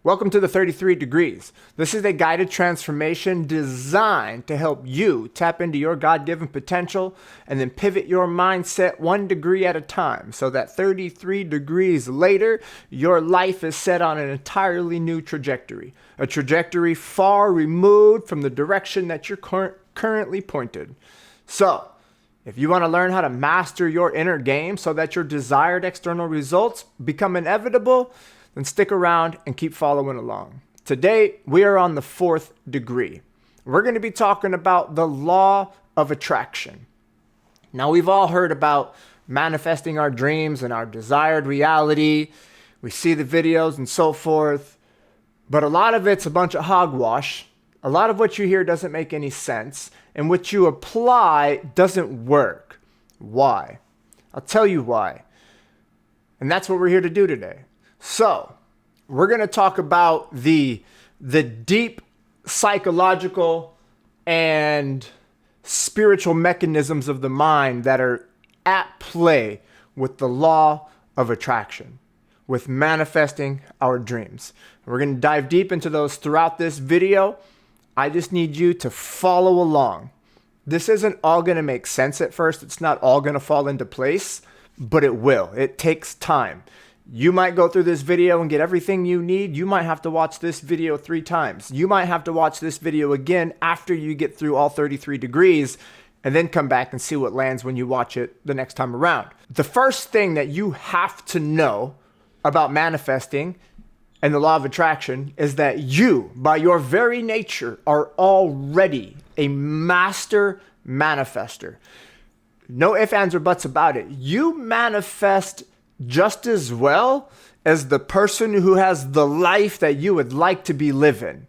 Welcome to the 33 Degrees. This is a guided transformation designed to help you tap into your God-given potential and then pivot your mindset 1 degree at a time so that 33 degrees later, your life is set on an entirely new trajectory. A trajectory far removed from the direction that you're currently pointed. So, if you want to learn how to master your inner game so that your desired external results become inevitable, then stick around and keep following along. Today, we are on the 4th degree. We're going to be talking about the law of attraction. Now, we've all heard about manifesting our dreams and our desired reality. We see the videos and so forth, but a lot of it's a bunch of hogwash. A lot of what you hear doesn't make any sense, and what you apply doesn't work. Why? I'll tell you why. And that's what we're here to do today. So, we're going to talk about the deep psychological and spiritual mechanisms of the mind that are at play with the law of attraction, with manifesting our dreams. We're going to dive deep into those throughout this video. I just need you to follow along. This isn't all going to make sense at first. It's not all going to fall into place, but it will. It takes time. You might go through this video and get everything you need. You might have to watch this video 3 times. You might have to watch this video again after you get through all 33 degrees and then come back and see what lands when you watch it the next time around. The first thing that you have to know about manifesting and the law of attraction is that you, by your very nature, are already a master manifester. No ifs, ands, or buts about it. You manifest just as well as the person who has the life that you would like to be living.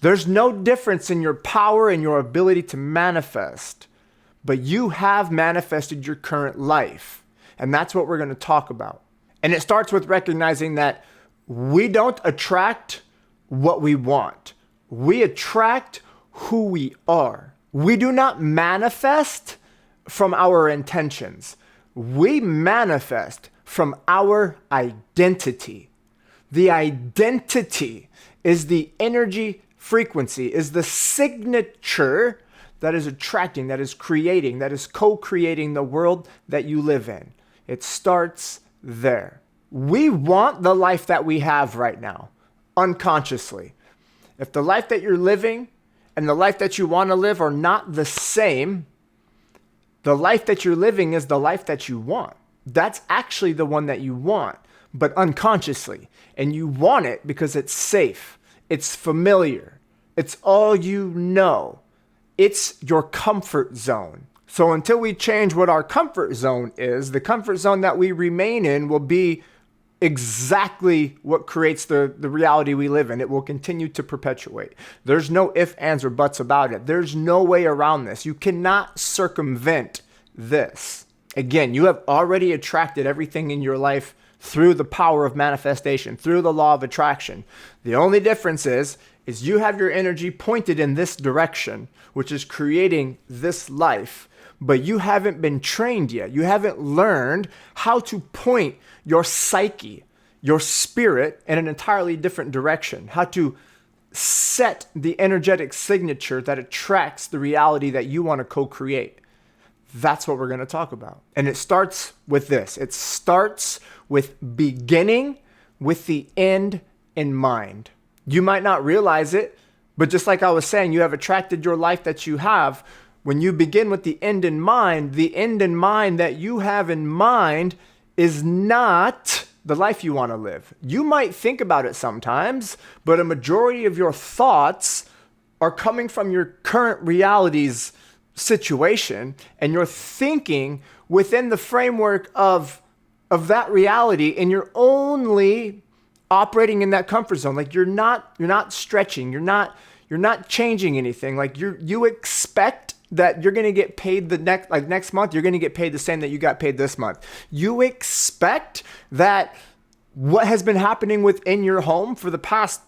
There's no difference in your power and your ability to manifest, but you have manifested your current life. And that's what we're going to talk about. And it starts with recognizing that we don't attract what we want. We attract who we are. We do not manifest from our intentions. We manifest from our identity. The identity is the energy frequency, is the signature that is attracting, that is creating, that is co-creating the world that you live in. It starts there. We want the life that we have right now, unconsciously. If the life that you're living and the life that you want to live are not the same, the life that you're living is the life that you want. That's actually the one that you want, but unconsciously. And you want it because it's safe. It's familiar. It's all you know. It's your comfort zone. So until we change what our comfort zone is, the comfort zone that we remain in will be exactly what creates the reality we live in. It will continue to perpetuate. There's no ifs, ands, or buts about it. There's no way around this. You cannot circumvent this. Again, you have already attracted everything in your life through the power of manifestation, through the law of attraction. The only difference is you have your energy pointed in this direction, which is creating this life, but you haven't been trained yet. You haven't learned how to point your psyche, your spirit in an entirely different direction, how to set the energetic signature that attracts the reality that you want to co-create. That's what we're going to talk about. And it starts with this. It starts with beginning with the end in mind. You might not realize it, but just like I was saying, you have attracted your life that you have. When you begin with the end in mind that you have in mind is not the life you want to live. You might think about it sometimes, but a majority of your thoughts are coming from your current realities situation, and you're thinking within the framework of that reality, and you're only operating in that comfort zone. Like you're not stretching, you're not changing anything. Like you expect that you're going to get paid next month, you're going to get paid the same that you got paid this month. You expect that what has been happening within your home for the past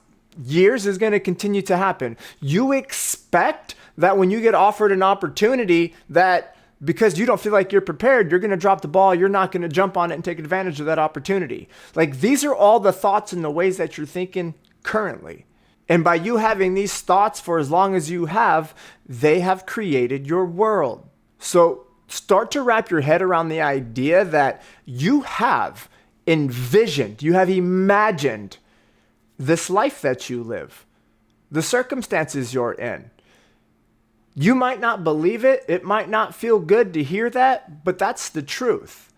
years is going to continue to happen. You expect that when you get offered an opportunity that because you don't feel like you're prepared, you're going to drop the ball. You're not going to jump on it and take advantage of that opportunity. Like these are all the thoughts and the ways that you're thinking currently. And by you having these thoughts for as long as you have, they have created your world. So start to wrap your head around the idea that you have envisioned, you have imagined this life that you live, the circumstances you're in. You might not believe it. It might not feel good to hear that, but that's the truth.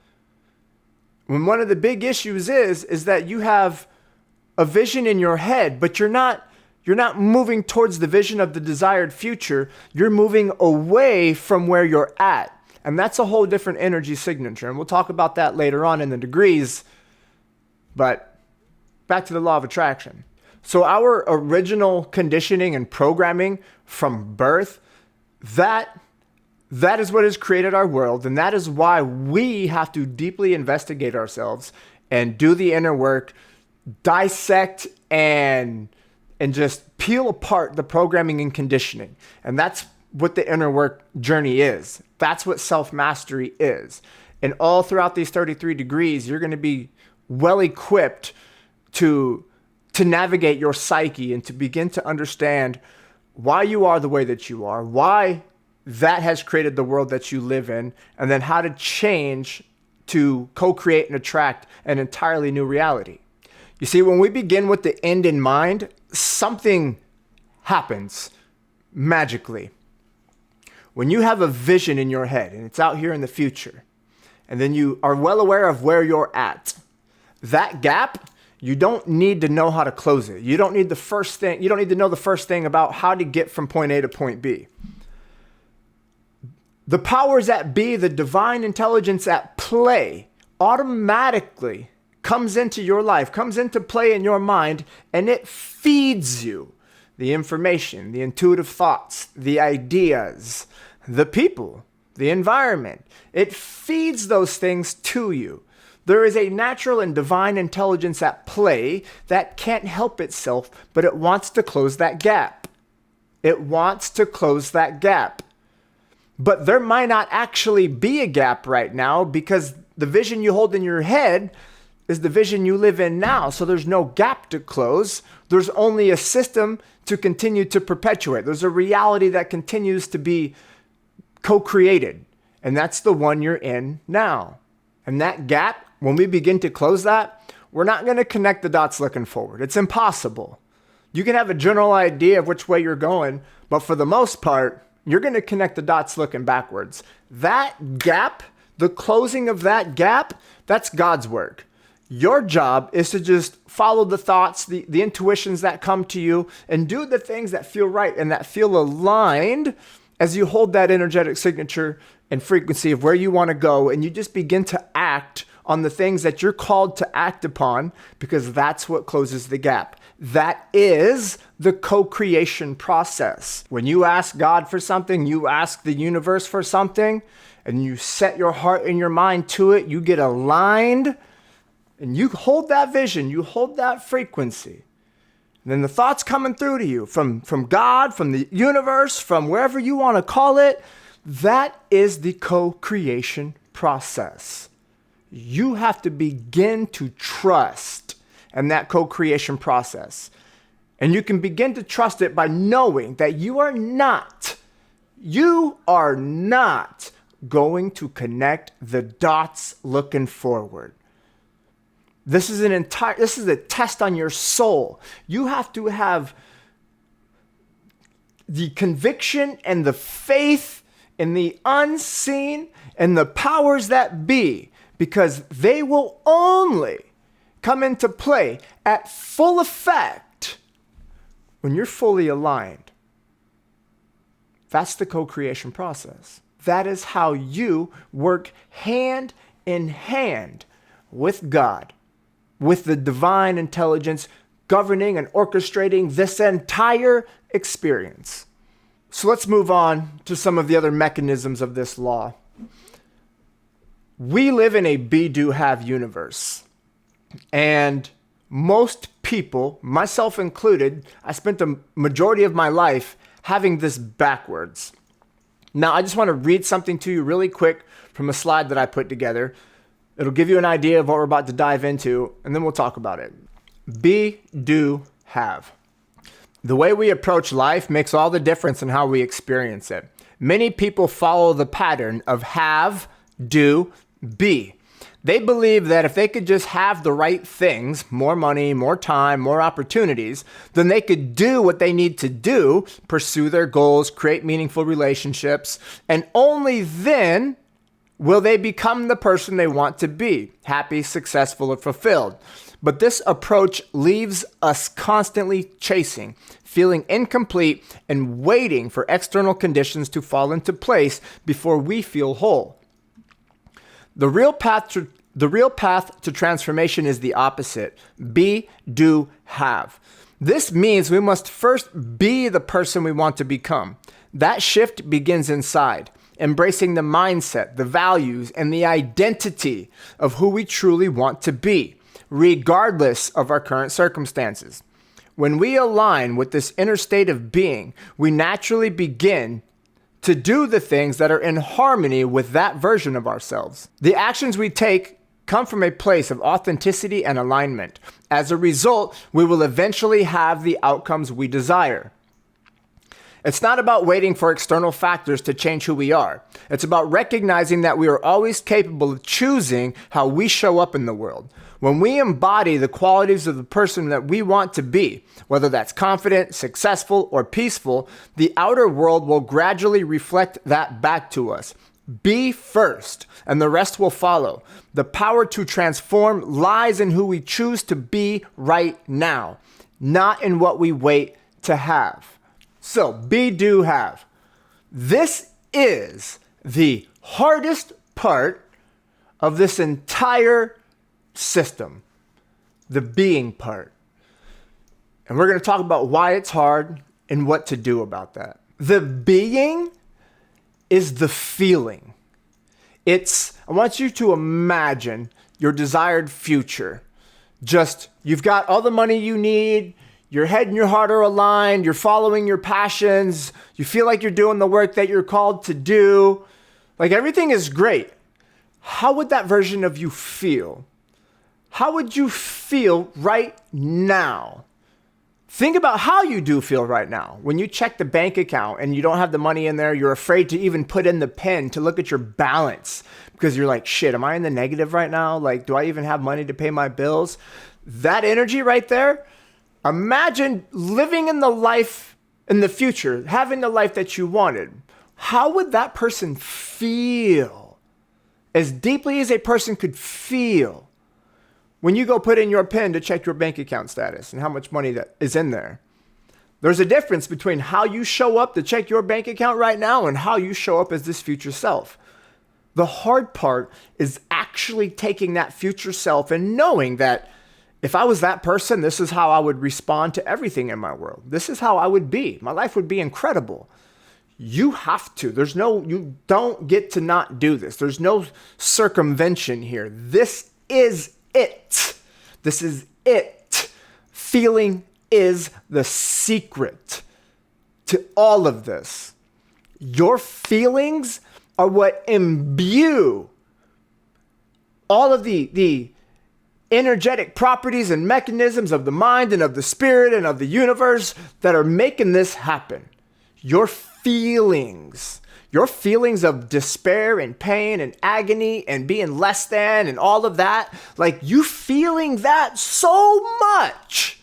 When one of the big issues is that you have a vision in your head, but you're not moving towards the vision of the desired future. You're moving away from where you're at. And that's a whole different energy signature. And we'll talk about that later on in the degrees. But back to the law of attraction. So our original conditioning and programming from birth, that is what has created our world. And that is why we have to deeply investigate ourselves and do the inner work, dissect and just peel apart the programming and conditioning. And that's what the inner work journey is. That's what self-mastery is. And all throughout these 33 degrees, you're going to be well equipped to navigate your psyche and to begin to understand why you are the way that you are, why that has created the world that you live in, and then how to change to co-create and attract an entirely new reality. You see, when we begin with the end in mind, something happens magically. When you have a vision in your head and it's out here in the future, and then you are well aware of where you're at, that gap, you don't need to know how to close it. You don't need the first thing. You don't need to know the first thing about how to get from point A to point B. The powers that be, the divine intelligence at play, automatically comes into your life, comes into play in your mind, and it feeds you the information, the intuitive thoughts, the ideas, the people, the environment. It feeds those things to you. There is a natural and divine intelligence at play that can't help itself, but it wants to close that gap. It wants to close that gap. But there might not actually be a gap right now because the vision you hold in your head is the vision you live in now. So there's no gap to close. There's only a system to continue to perpetuate. There's a reality that continues to be co-created. And that's the one you're in now. And that gap, when we begin to close that, we're not going to connect the dots looking forward. It's impossible. You can have a general idea of which way you're going, but for the most part, you're going to connect the dots looking backwards. That gap, the closing of that gap, that's God's work. Your job is to just follow the thoughts, the intuitions that come to you, and do the things that feel right and that feel aligned as you hold that energetic signature and frequency of where you want to go, and you just begin to act on the things that you're called to act upon, because that's what closes the gap. That is the co-creation process. When you ask God for something, you ask the universe for something, and you set your heart and your mind to it, you get aligned, and you hold that vision, you hold that frequency. And then the thoughts coming through to you from God, from the universe, from wherever you want to call it, that is the co-creation process. You have to begin to trust in that co-creation process. And you can begin to trust it by knowing that you are not going to connect the dots looking forward. This is a test on your soul. You have to have the conviction and the faith in the unseen and the powers that be, because they will only come into play at full effect when you're fully aligned. That's the co-creation process. That is how you work hand in hand with God, with the divine intelligence governing and orchestrating this entire experience. So let's move on to some of the other mechanisms of this law. We live in a be, do, have universe. And most people, myself included, I spent the majority of my life having this backwards. Now, I just want to read something to you really quick from a slide that I put together. It'll give you an idea of what we're about to dive into, and then we'll talk about it. Be, do, have. The way we approach life makes all the difference in how we experience it. Many people follow the pattern of have, do, be. They believe that if they could just have the right things, more money, more time, more opportunities, then they could do what they need to do, pursue their goals, create meaningful relationships, and only then will they become the person they want to be, happy, successful, or fulfilled. But this approach leaves us constantly chasing, feeling incomplete, and waiting for external conditions to fall into place before we feel whole. The real path to transformation is the opposite. Be, do, have. This means we must first be the person we want to become. That shift begins inside, embracing the mindset, the values, and the identity of who we truly want to be, regardless of our current circumstances. When we align with this inner state of being, we naturally begin to do the things that are in harmony with that version of ourselves. The actions we take come from a place of authenticity and alignment. As a result, we will eventually have the outcomes we desire. It's not about waiting for external factors to change who we are. It's about recognizing that we are always capable of choosing how we show up in the world. When we embody the qualities of the person that we want to be, whether that's confident, successful, or peaceful, the outer world will gradually reflect that back to us. Be first, and the rest will follow. The power to transform lies in who we choose to be right now, not in what we wait to have. So, be, do, have. This is the hardest part of this entire system, the being part. And we're going to talk about why it's hard and what to do about that. The being is the feeling. I want you to imagine your desired future. You've got all the money you need, your head and your heart are aligned, you're following your passions, you feel like you're doing the work that you're called to do. Like everything is great. How would that version of you feel? How would you feel right now? Think about how you do feel right now. When you check the bank account and you don't have the money in there, you're afraid to even put in the PIN to look at your balance because you're like, shit, am I in the negative right now? Like, do I even have money to pay my bills? That energy right there, imagine living in the future, having the life that you wanted. How would that person feel? As deeply as a person could feel when you go put in your PIN to check your bank account status and how much money that is in there. There's a difference between how you show up to check your bank account right now and how you show up as this future self. The hard part is actually taking that future self and knowing that if I was that person, this is how I would respond to everything in my world. This is how I would be. My life would be incredible. You have to. You don't get to not do this. There's no circumvention here. This is it. This is it. Feeling is the secret to all of this. Your feelings are what imbue all of the energetic properties and mechanisms of the mind and of the spirit and of the universe that are making this happen. Your feelings of despair and pain and agony and being less than and all of that, like you feeling that so much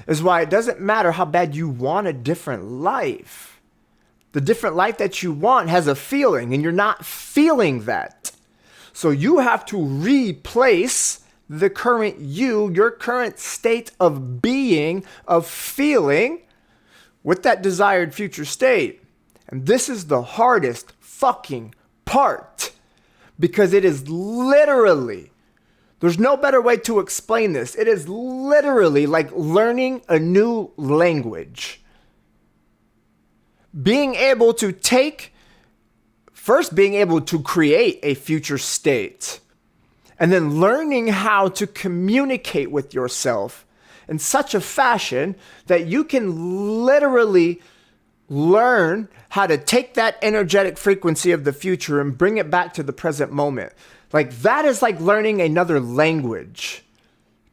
is why it doesn't matter how bad you want a different life. The different life that you want has a feeling and you're not feeling that. So you have to replace the current you, your current state of being, of feeling with that desired future state. And this is the hardest fucking part because it is literally, there's no better way to explain this. It is literally like learning a new language. Being able to being able to create a future state and then learning how to communicate with yourself in such a fashion that you can literally learn how to take that energetic frequency of the future and bring it back to the present moment. Like that is like learning another language.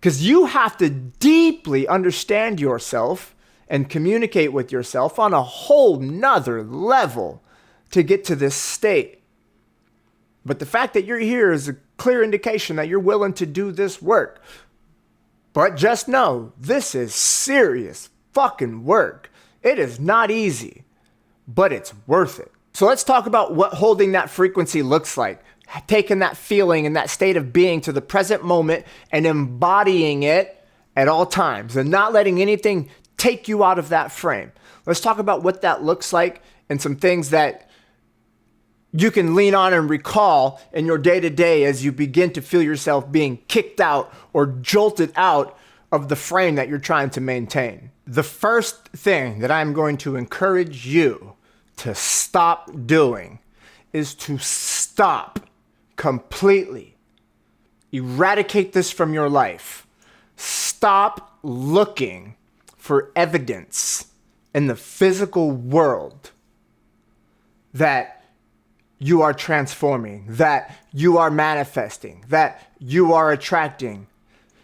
Because you have to deeply understand yourself and communicate with yourself on a whole nother level to get to this state. But the fact that you're here is a clear indication that you're willing to do this work. But just know, this is serious fucking work. It is not easy, but it's worth it. So let's talk about what holding that frequency looks like. Taking that feeling and that state of being to the present moment and embodying it at all times and not letting anything take you out of that frame. Let's talk about what that looks like and some things that you can lean on and recall in your day-to-day as you begin to feel yourself being kicked out or jolted out of the frame that you're trying to maintain. The first thing that I'm going to encourage you to stop doing is to stop completely. Eradicate this from your life. Stop looking for evidence in the physical world that you are transforming, that you are manifesting, that you are attracting.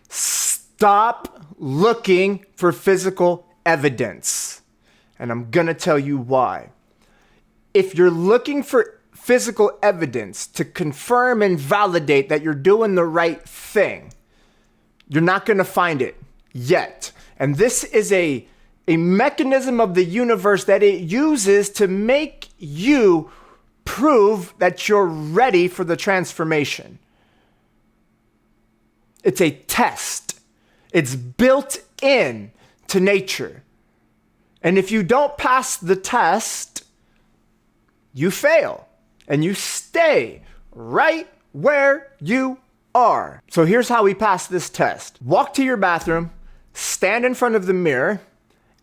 Stop looking for physical evidence. And I'm going to tell you why. If you're looking for physical evidence to confirm and validate that you're doing the right thing, you're not going to find it yet. And this is a mechanism of the universe that it uses to make you prove that you're ready for the transformation. It's a test. It's built in to nature. And if you don't pass the test, you fail. And you stay right where you are. So here's how we pass this test. Walk to your bathroom, stand in front of the mirror,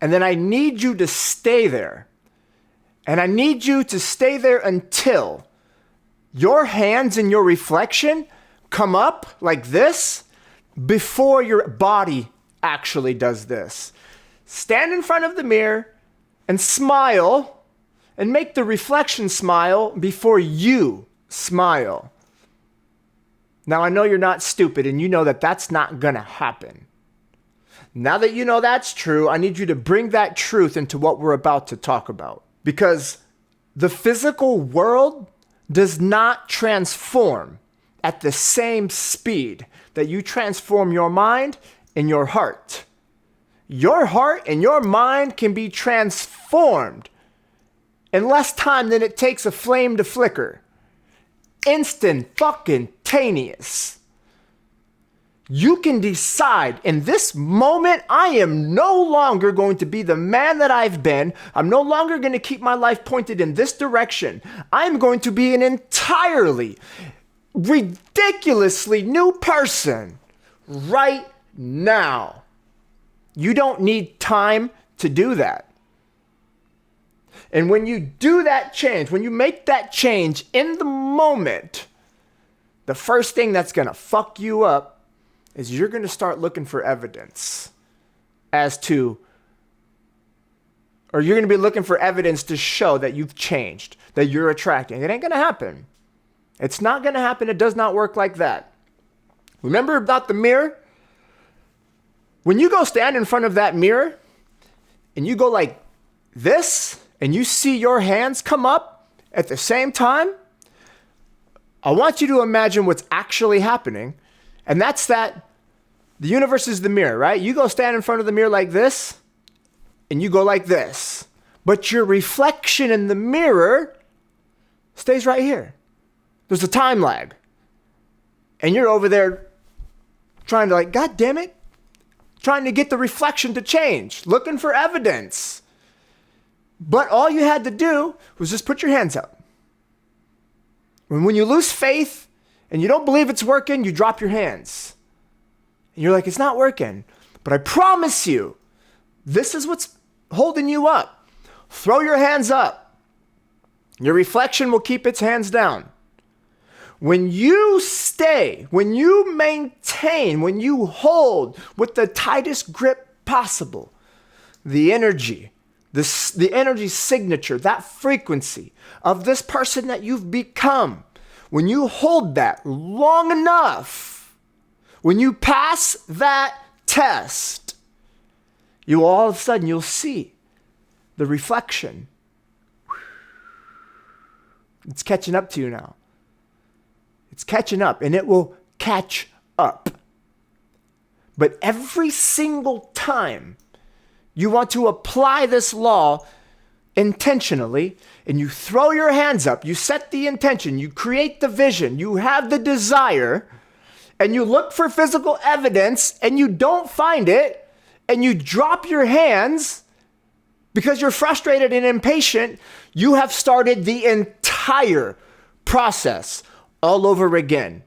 and then I need you to stay there. And I need you to stay there until your hands and your reflection come up like this before your body actually does this. Stand in front of the mirror and smile. And make the reflection smile before you smile. Now, I know you're not stupid and you know that that's not going to happen. Now that you know that's true, I need you to bring that truth into what we're about to talk about. Because the physical world does not transform at the same speed that you transform your mind and your heart. Your heart and your mind can be transformed in less time than it takes a flame to flicker. Instantaneous. You can decide in this moment, I am no longer going to be the man that I've been. I'm no longer going to keep my life pointed in this direction. I'm going to be an entirely, ridiculously new person right now. You don't need time to do that. And when you do that change, when you make that change in the moment, the first thing that's going to fuck you up is you're going to start looking for evidence as to, or you're going to be looking for evidence to show that you've changed, that you're attracting. It ain't going to happen. It's not going to happen. It does not work like that. Remember about the mirror? When you go stand in front of that mirror and you go like this, and you see your hands come up at the same time, I want you to imagine what's actually happening. And that's that the universe is the mirror, right? You go stand in front of the mirror like this, and you go like this. But your reflection in the mirror stays right here. There's a time lag. And you're over there trying to God damn it, trying to get the reflection to change, looking for evidence. But all you had to do was just put your hands up. When you lose faith and you don't believe it's working, you drop your hands. And you're like, it's not working. But I promise you, this is what's holding you up. Throw your hands up. Your reflection will keep its hands down. When you stay, when you maintain, when you hold with the tightest grip possible, the energy, the energy signature, that frequency of this person that you've become, when you hold that long enough, When you pass that test, you all of a sudden, you'll see the reflection. It's catching up to you now. It's catching up, and it will catch up. But every single time you want to apply this law intentionally, and you throw your hands up, you set the intention, you create the vision, you have the desire, and you look for physical evidence and you don't find it, and you drop your hands because you're frustrated and impatient, you have started the entire process all over again.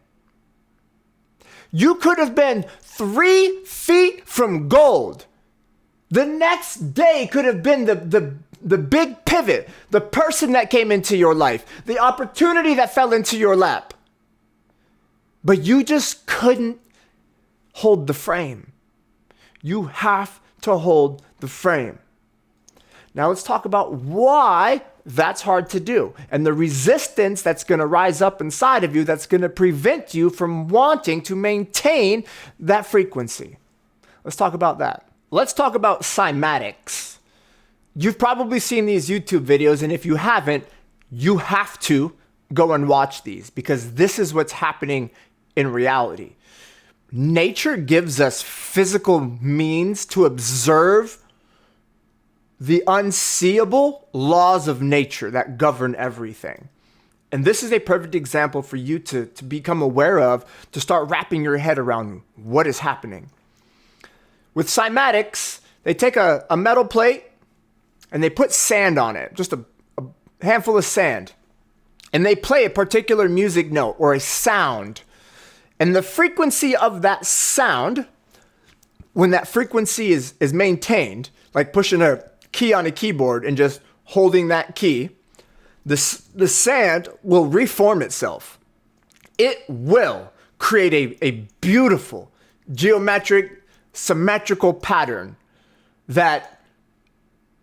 You could have been 3 feet from gold. The next day could have been the big pivot, the person that came into your life, the opportunity that fell into your lap. But you just couldn't hold the frame. You have to hold the frame. Now let's talk about why that's hard to do and the resistance that's going to rise up inside of you that's going to prevent you from wanting to maintain that frequency. Let's talk about that. Let's talk about cymatics. You've probably seen these YouTube videos, and if you haven't, you have to go and watch these because this is what's happening in reality. Nature gives us physical means to observe the unseeable laws of nature that govern everything. And this is a perfect example for you to become aware of, to start wrapping your head around what is happening. With cymatics, they take a metal plate and they put sand on it, just a handful of sand. And they play a particular music note or a sound. And the frequency of that sound, when that frequency is maintained, like pushing a key on a keyboard and just holding that key, the sand will reform itself. It will create a beautiful geometric, symmetrical pattern that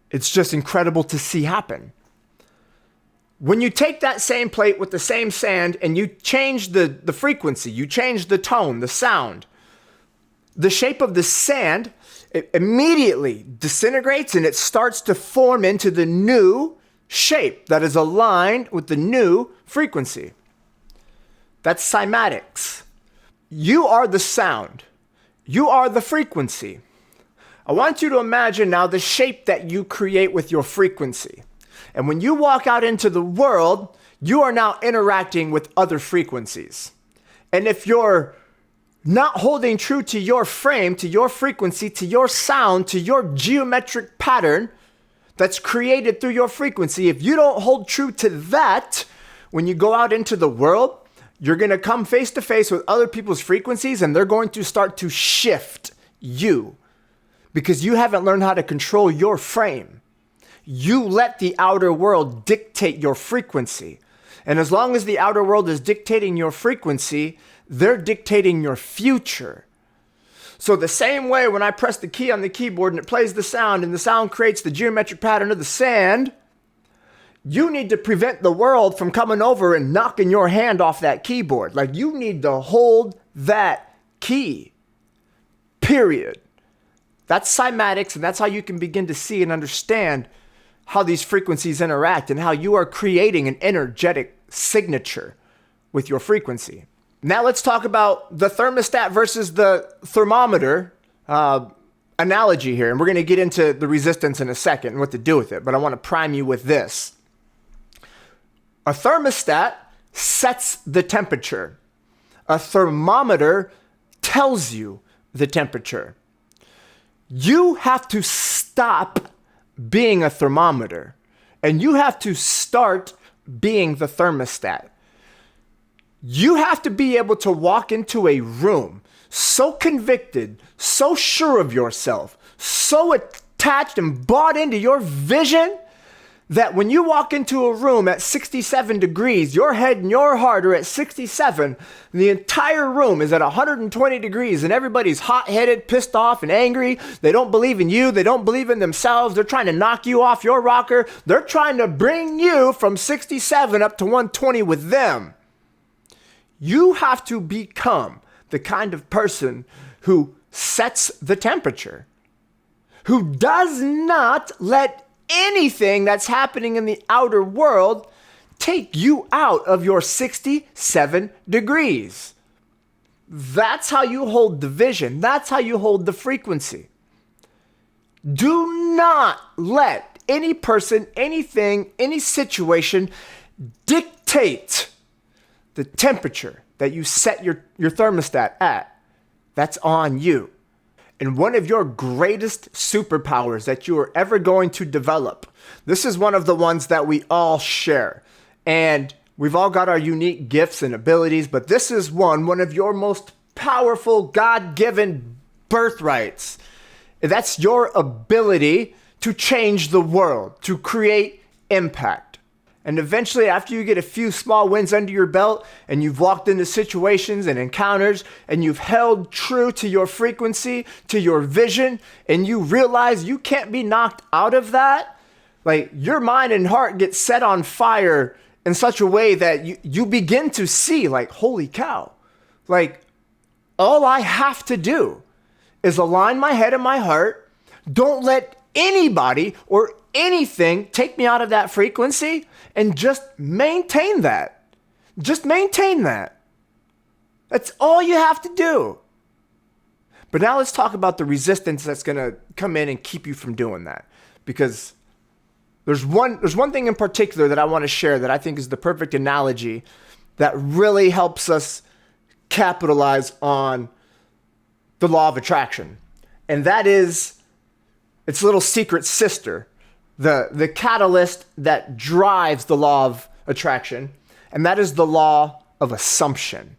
it's just incredible to see happen. When you take that same plate with the same sand and you change the frequency, you change the tone, the sound, the shape of the sand, it immediately disintegrates and it starts to form into the new shape that is aligned with the new frequency. That's cymatics. You are the sound. You are the frequency. I want you to imagine now the shape that you create with your frequency. And when you walk out into the world, you are now interacting with other frequencies. And if you're not holding true to your frame, to your frequency, to your sound, to your geometric pattern that's created through your frequency, if you don't hold true to that, when you go out into the world, you're going to come face to face with other people's frequencies and they're going to start to shift you because you haven't learned how to control your frame. You let the outer world dictate your frequency. And as long as the outer world is dictating your frequency, they're dictating your future. So the same way when I press the key on the keyboard and it plays the sound and the sound creates the geometric pattern of the sand, you need to prevent the world from coming over and knocking your hand off that keyboard. Like you need to hold that key, period. That's cymatics, and that's how you can begin to see and understand how these frequencies interact and how you are creating an energetic signature with your frequency. Now let's talk about the thermostat versus the thermometer analogy here. And we're going to get into the resistance in a second and what to do with it. But I want to prime you with this. A thermostat sets the temperature. A thermometer tells you the temperature. You have to stop being a thermometer and you have to start being the thermostat. You have to be able to walk into a room so convicted, so sure of yourself, so attached and bought into your vision that when you walk into a room at 67 degrees, your head and your heart are at 67, the entire room is at 120 degrees and everybody's hot-headed, pissed off, and angry. They don't believe in you. They don't believe in themselves. They're trying to knock you off your rocker. They're trying to bring you from 67 up to 120 with them. You have to become the kind of person who sets the temperature, who does not let anything that's happening in the outer world take you out of your 67 degrees. That's how you hold the vision. That's how you hold the frequency. Do not let any person, anything, any situation dictate the temperature that you set your thermostat at. That's on you. And one of your greatest superpowers that you are ever going to develop, this is one of the ones that we all share. And we've all got our unique gifts and abilities, but this is one of your most powerful God-given birthrights. That's your ability to change the world, to create impact. And eventually, after you get a few small wins under your belt and you've walked into situations and encounters and you've held true to your frequency, to your vision, and you realize you can't be knocked out of that, like your mind and heart get set on fire in such a way that you begin to see like, holy cow, like all I have to do is align my head and my heart. Don't let anybody or anything take me out of that frequency, and just maintain that. Just maintain that. That's all you have to do. But now let's talk about the resistance that's going to come in and keep you from doing that. Because there's one thing in particular that I want to share that I think is the perfect analogy that really helps us capitalize on the law of attraction. And that is its little secret sister, the catalyst that drives the law of attraction, and that is the law of assumption.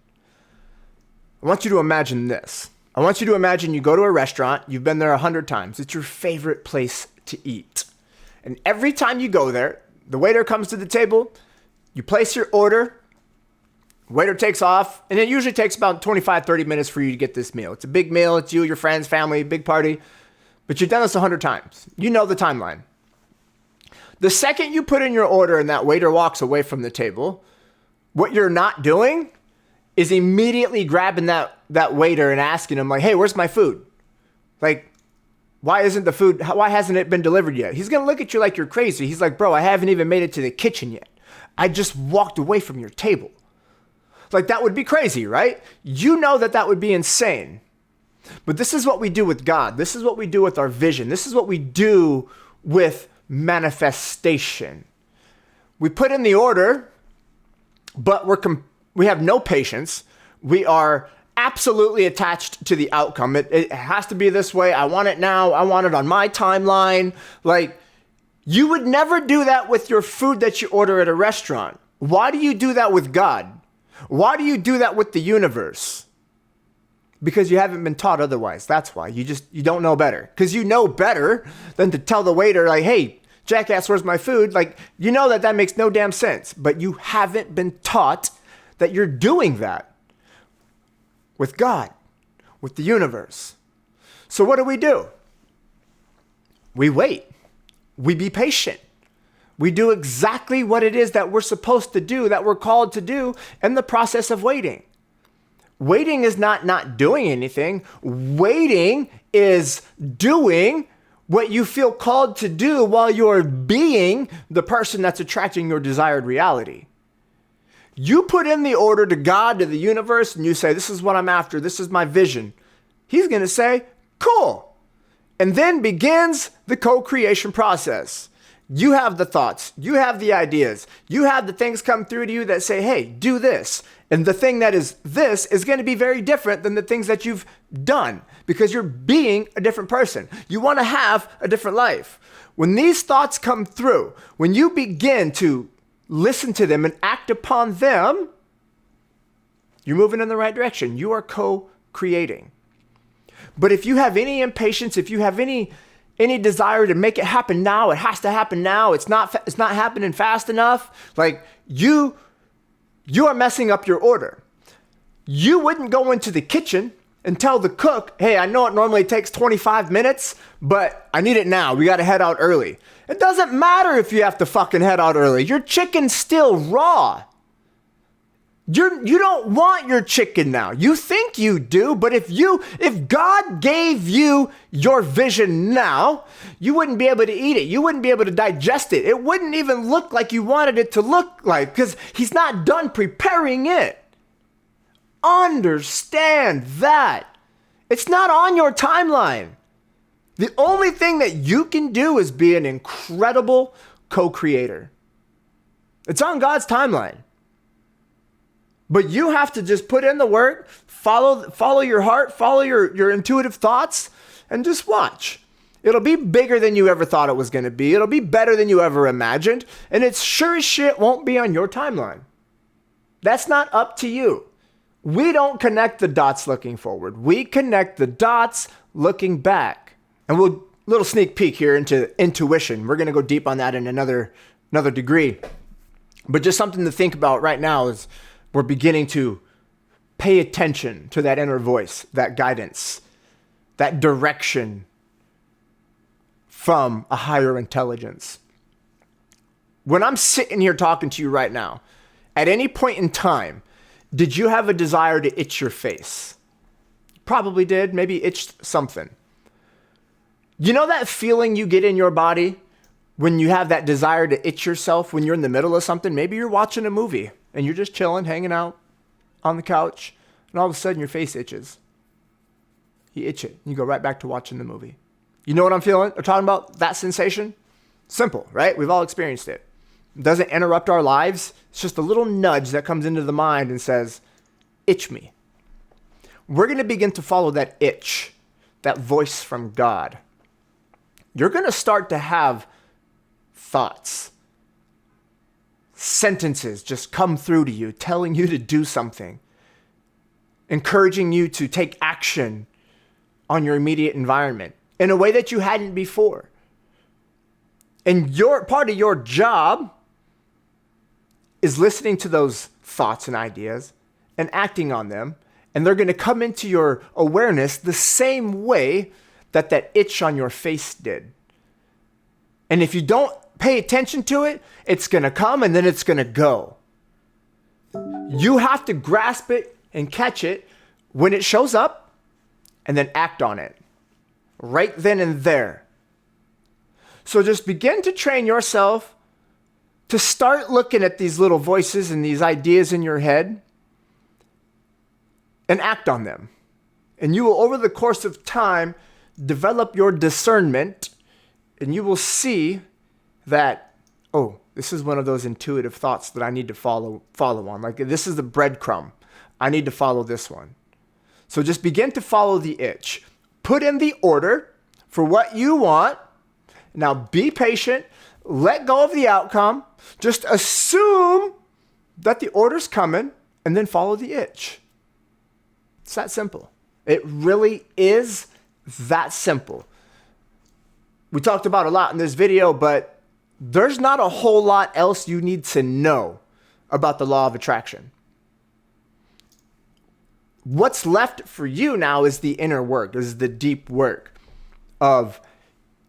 I want you to imagine this. I want you to imagine you go to a restaurant, you've been there 100 times, it's your favorite place to eat. And every time you go there, the waiter comes to the table, you place your order, waiter takes off, and it usually takes about 25, 30 minutes for you to get this meal. It's a big meal, it's you, your friends, family, big party, but you've done this 100 times. You know the timeline. The second you put in your order and that waiter walks away from the table, what you're not doing is immediately grabbing that waiter and asking him like, hey, where's my food? Like, why hasn't it been delivered yet? He's going to look at you like you're crazy. He's like, bro, I haven't even made it to the kitchen yet. I just walked away from your table. Like, that would be crazy, right? You know that would be insane. But this is what we do with God. This is what we do with our vision. This is what we do with manifestation. We put in the order, but we have no patience. We are absolutely attached to the outcome. It has to be this way. I want it now. I want it on my timeline. Like, you would never do that with your food that you order at a restaurant. Why do you do that with God? Why do you do that with the universe? Because you haven't been taught otherwise. That's why. You don't know better. Because you know better than to tell the waiter, like, hey, jackass, where's my food? Like, you know that makes no damn sense. But you haven't been taught that you're doing that with God, with the universe. So what do? We wait. We be patient. We do exactly what it is that we're supposed to do, that we're called to do in the process of waiting. Waiting is not doing anything. Waiting is doing what you feel called to do while you're being the person that's attracting your desired reality. You put in the order to God, to the universe, and you say, this is what I'm after. This is my vision. He's going to say, cool. And then begins the co-creation process. You have the thoughts. You have the ideas. You have the things come through to you that say, hey, do this. And the thing that is this is going to be very different than the things that you've done because you're being a different person. You want to have a different life. When these thoughts come through, when you begin to listen to them and act upon them, you're moving in the right direction. You are co-creating. But if you have any impatience, if you have any desire to make it happen now, it has to happen now. It's not happening fast enough. Like you are messing up your order. You wouldn't go into the kitchen and tell the cook, hey, I know it normally takes 25 minutes, but I need it now. We got to head out early. It doesn't matter if you have to fucking head out early. Your chicken's still raw. You don't want your chicken now. You think you do, but if God gave you your vision now, you wouldn't be able to eat it. You wouldn't be able to digest it. It wouldn't even look like you wanted it to look like, because he's not done preparing it. Understand that. It's not on your timeline. The only thing that you can do is be an incredible co-creator. It's on God's timeline. But you have to just put in the work, follow your heart, follow your intuitive thoughts, and just watch. It'll be bigger than you ever thought it was going to be. It'll be better than you ever imagined. And it sure as shit won't be on your timeline. That's not up to you. We don't connect the dots looking forward. We connect the dots looking back. And little sneak peek here into intuition. We're going to go deep on that in another degree. But just something to think about right now is we're beginning to pay attention to that inner voice, that guidance, that direction from a higher intelligence. When I'm sitting here talking to you right now, at any point in time, did you have a desire to itch your face? Probably did, maybe itched something. You know that feeling you get in your body when you have that desire to itch yourself when you're in the middle of something? Maybe you're watching a movie and you're just chilling, hanging out on the couch, and all of a sudden your face itches. You itch it. You go right back to watching the movie. You know what I'm feeling? I'm talking about that sensation? Simple, right? We've all experienced it. It doesn't interrupt our lives. It's just a little nudge that comes into the mind and says, itch me. We're going to begin to follow that itch, that voice from God. You're going to start to have thoughts, sentences just come through to you, telling you to do something, encouraging you to take action on your immediate environment in a way that you hadn't before. And part of your job is listening to those thoughts and ideas and acting on them. And they're going to come into your awareness the same way that itch on your face did. And if you don't pay attention to it, it's going to come and then it's going to go. You have to grasp it and catch it when it shows up and then act on it right then and there. So just begin to train yourself to start looking at these little voices and these ideas in your head and act on them. And you will, over the course of time, develop your discernment, and you will see that, oh, this is one of those intuitive thoughts that I need to follow on. Like, this is the breadcrumb. I need to follow this one. So just begin to follow the itch. Put in the order for what you want. Now be patient. Let go of the outcome. Just assume that the order's coming and then follow the itch. It's that simple. It really is that simple. We talked about a lot in this video, but there's not a whole lot else you need to know about the law of attraction. What's left for you now is the inner work, is the deep work of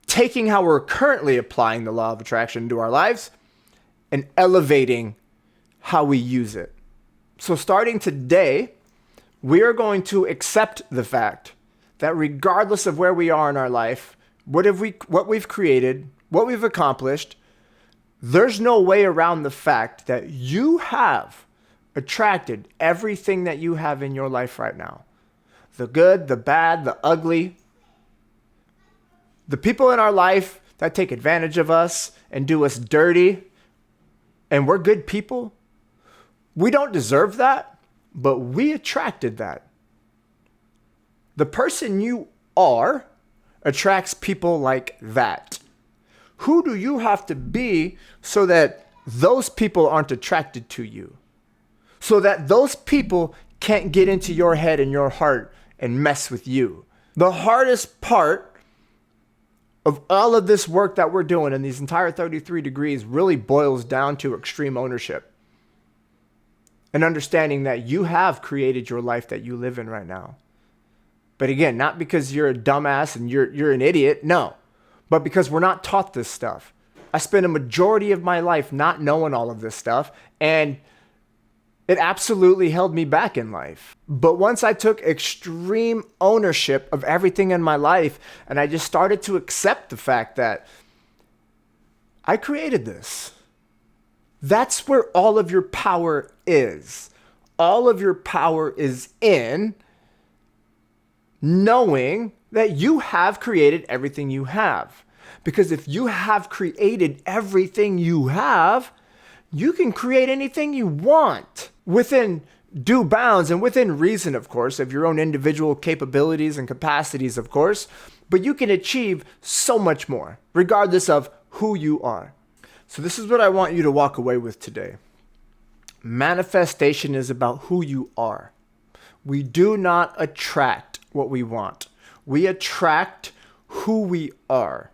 taking how we're currently applying the law of attraction to our lives and elevating how we use it. So starting today, we are going to accept the fact that regardless of where we are in our life, what we've created, what we've accomplished, there's no way around the fact that you have attracted everything that you have in your life right now. The good, the bad, the ugly. The people in our life that take advantage of us and do us dirty, and we're good people. We don't deserve that, but we attracted that. The person you are attracts people like that. Who do you have to be so that those people aren't attracted to you? So that those people can't get into your head and your heart and mess with you. The hardest part of all of this work that we're doing in these entire 33 degrees really boils down to extreme ownership. And understanding that you have created your life that you live in right now. But again, not because you're a dumbass and you're an idiot, no. But because we're not taught this stuff. I spent a majority of my life not knowing all of this stuff. And It absolutely held me back in life. But once I took extreme ownership of everything in my life and I just started to accept the fact that I created this. That's where all of your power is. All of your power is in knowing that you have created everything you have. Because if you have created everything you have, you can create anything you want within due bounds and within reason, of course, of your own individual capabilities and capacities, of course. But you can achieve so much more, regardless of who you are. So this is what I want you to walk away with today. Manifestation is about who you are. We do not attract what we want. We attract who we are.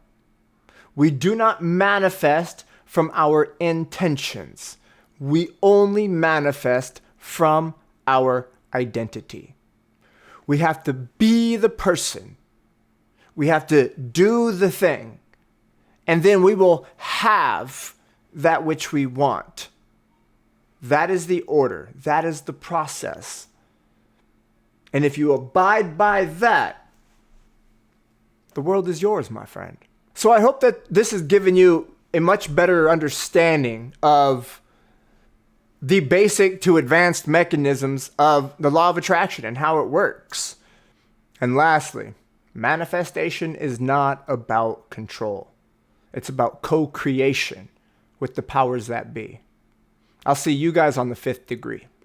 We do not manifest from our intentions. We only manifest from our identity. We have to be the person. We have to do the thing. And then we will have that which we want. That is the order. That is the process. And if you abide by that, the world is yours, my friend. So I hope that this has given you a much better understanding of the basic to advanced mechanisms of the law of attraction and how it works. And lastly, manifestation is not about control. It's about co-creation with the powers that be. I'll see you guys on the 5th degree.